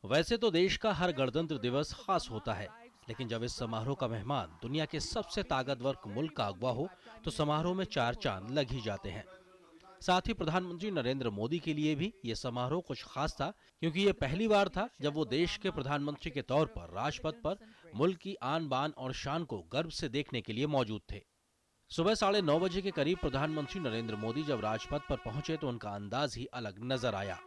वैसे तो देश का हर गणतंत्र दिवस खास होता है, लेकिन जब इस समारोह का मेहमान दुनिया के सबसे ताकतवर मुल्क का अगवा हो तो समारोह में चार चांद लग ही जाते हैं। साथ ही प्रधानमंत्री नरेंद्र मोदी के लिए भी ये समारोह कुछ खास था, क्योंकि ये पहली बार था जब वो देश के प्रधानमंत्री के तौर पर राजपथ पर मुल्क की आन बान और शान को गर्व से देखने के लिए मौजूद थे। सुबह 9:30 बजे के करीब प्रधानमंत्री नरेंद्र मोदी जब राजपथ पर पहुंचे तो उनका अंदाज ही अलग नजर आया।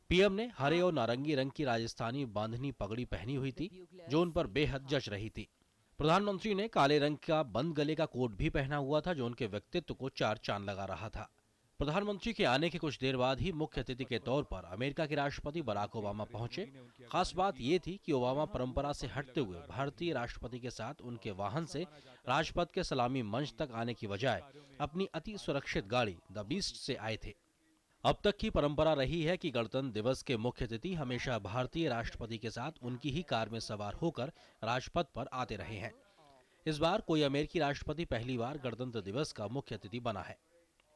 पीएम ने हरे और नारंगी रंग की राजस्थानी बांधनी पगड़ी पहनी हुई थी, जो उन पर बेहद जच रही थी। प्रधानमंत्री ने काले रंग का बंद गले का कोट भी पहना हुआ था, जो उनके व्यक्तित्व को चार चांद लगा रहा था। प्रधानमंत्री के आने के कुछ देर बाद ही मुख्य अतिथि के तौर पर अमेरिका के राष्ट्रपति बराक ओबामा पहुंचे। खास बात ये थी कि ओबामा परंपरा से हटते हुए भारतीय राष्ट्रपति के साथ उनके वाहन से राजपथ के सलामी मंच तक आने की बजाय अपनी अति सुरक्षित गाड़ी द बीस्ट से आए थे। अब तक की परंपरा रही है कि गणतंत्र दिवस के मुख्य अतिथि हमेशा भारतीय राष्ट्रपति के साथ उनकी ही कार में सवार होकर राजपथ पर आते रहे हैं। इस बार कोई अमेरिकी राष्ट्रपति पहली बार गणतंत्र दिवस का मुख्य अतिथि बना है।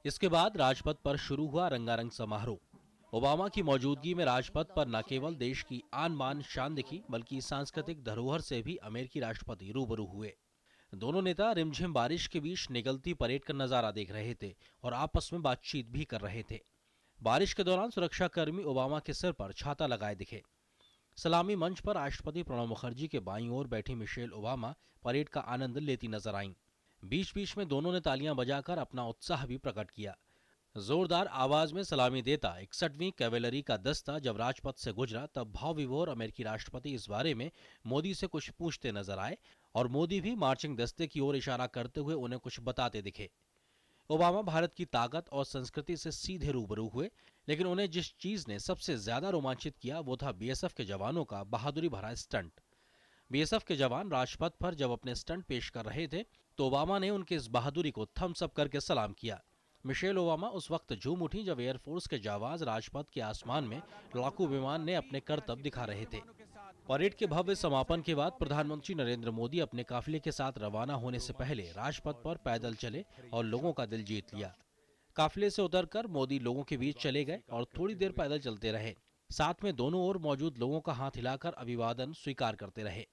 इसके बाद राजपथ पर शुरू हुआ रंगारंग समारोह। ओबामा की मौजूदगी में राजपथ पर न केवल देश की आन बान शान दिखी, बल्कि सांस्कृतिक धरोहर से भी अमेरिकी राष्ट्रपति रूबरू हुए। दोनों नेता रिमझिम बारिश के बीच निकलती परेड का नजारा देख रहे थे और आपस में बातचीत भी कर रहे थे। बारिश के दौरान सुरक्षाकर्मी ओबामा के सिर पर छाता लगाए दिखे। सलामी मंच पर राष्ट्रपति प्रणब मुखर्जी के बाईं ओर बैठी मिशेल ओबामा परेड का आनंद लेती नजर आईं। बीच बीच में दोनों ने तालियां बजाकर अपना उत्साह भी प्रकट किया। जोरदार आवाज में सलामी देता 61वीं कैवेलरी का दस्ता जब राजपथ से गुजरा, तब भाव विभोर अमेरिकी राष्ट्रपति इस बारे में मोदी से कुछ पूछते नजर आए और मोदी भी मार्चिंग दस्ते की ओर इशारा करते हुए उन्हें कुछ बताते दिखे। ओबामा भारत की ताकत और संस्कृति से सीधे रूबरू हुए, लेकिन उन्हें जिस चीज ने सबसे ज्यादा रोमांचित किया वो था बीएसएफ के जवानों का बहादुरी भरा स्टंट। बीएसएफ के जवान राजपथ पर जब अपने स्टंट पेश कर रहे थे तो ओबामा ने उनकी इस बहादुरी को थम्स अप करके सलाम किया। मिशेल ओबामा उस वक्त झूम उठी जब एयरफोर्स के जाबाज राजपथ के आसमान में लड़ाकू विमान ने अपने करतब दिखा रहे थे। परेड के भव्य समापन के बाद प्रधानमंत्री नरेंद्र मोदी अपने काफिले के साथ रवाना होने से पहले राजपथ पर पैदल चले और लोगों का दिल जीत लिया। काफिले से उतरकर मोदी लोगों के बीच चले गए और थोड़ी देर पैदल चलते रहे। साथ में दोनों ओर मौजूद लोगों का हाथ हिलाकर अभिवादन स्वीकार करते रहे।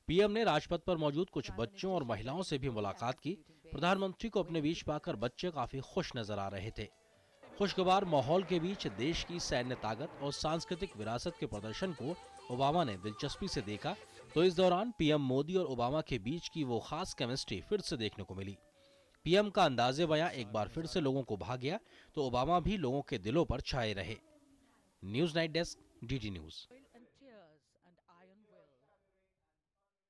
पीएम ने राजपथ पर मौजूद कुछ बच्चों और महिलाओं से भी मुलाकात की। प्रधानमंत्री को अपने बीच पाकर बच्चे काफी खुश नजर आ रहे थे। खुशगवार माहौल के बीच देश की सैन्य ताकत और सांस्कृतिक विरासत के प्रदर्शन को ओबामा ने दिलचस्पी से देखा, तो इस दौरान पीएम मोदी और ओबामा के बीच की वो खास केमिस्ट्री फिर से देखने को मिली। पीएम का अंदाजे बयां एक बार फिर से लोगों को भा गया, तो ओबामा भी लोगों के दिलों पर छाए रहे। News night desk, DD news.